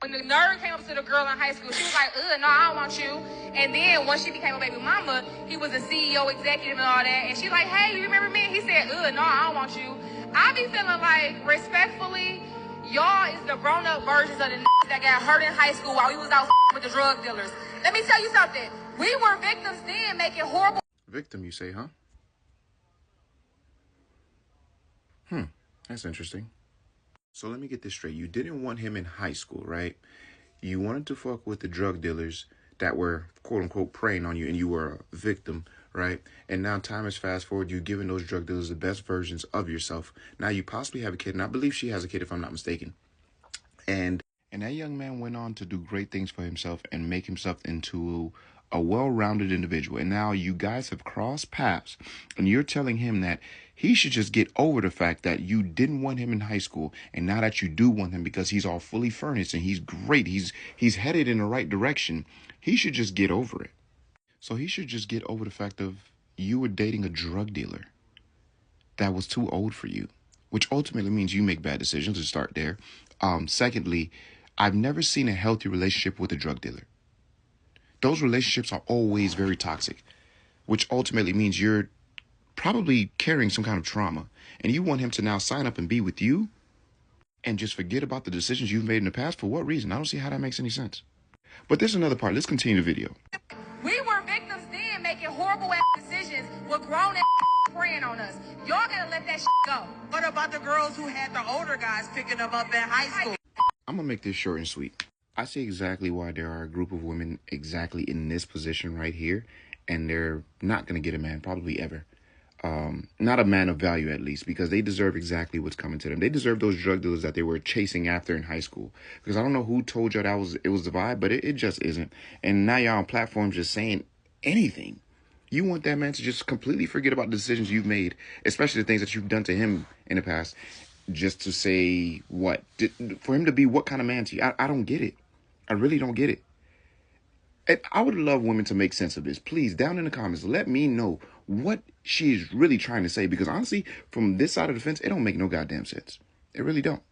When the nerd came up to the girl in high school, she was like, no, I don't want you. And then once she became a baby mama, he was a CEO executive and all that. And she like, hey, you remember me? He said, no, I don't want you. I be feeling like, respectfully, y'all is the grown-up versions of the that got hurt in high school while we was out with the drug dealers. Let me tell you something. We were victims then making horrible... Victim, you say, huh? That's interesting. So let me get this straight. You didn't want him in high school, right? You wanted to fuck with the drug dealers that were, quote unquote, preying on you, and you were a victim, right? And now time is fast forward. You've given those drug dealers the best versions of yourself. Now you possibly have a kid, and I believe she has a kid if I'm not mistaken. And that young man went on to do great things for himself and make himself into a well-rounded individual. And now you guys have crossed paths, and you're telling him that he should just get over the fact that you didn't want him in high school, and now that you do want him because he's all fully furnished and he's great, he's headed in the right direction, he should just get over it. So he should just get over the fact of you were dating a drug dealer that was too old for you, which ultimately means you make bad decisions to start there. Secondly, I've never seen a healthy relationship with a drug dealer. Those relationships are always very toxic, which ultimately means you're probably carrying some kind of trauma, and you want him to now sign up and be with you and just forget about the decisions you've made in the past. For what reason? I don't see how that makes any sense. But there's another part. Let's continue the video. We were victims then making horrible decisions with grown preying on us. Y'all gotta let that go. What about the girls who had the older guys picking them up in high school? I'm gonna make this short and sweet. I see exactly why there are a group of women exactly in this position right here, and they're not gonna get a man probably ever. Not a man of value, at least, because they deserve exactly what's coming to them. They deserve those drug dealers that they were chasing after in high school. Because I don't know who told you it was the vibe, but it just isn't. And now you're on platforms just saying anything. You want that man to just completely forget about the decisions you've made, especially the things that you've done to him in the past, just to say what? For him to be what kind of man to you? I don't get it. I really don't get it. And I would love women to make sense of this. Please, down in the comments, let me know what she is really trying to say. Because honestly, from this side of the fence, it don't make no goddamn sense. It really don't.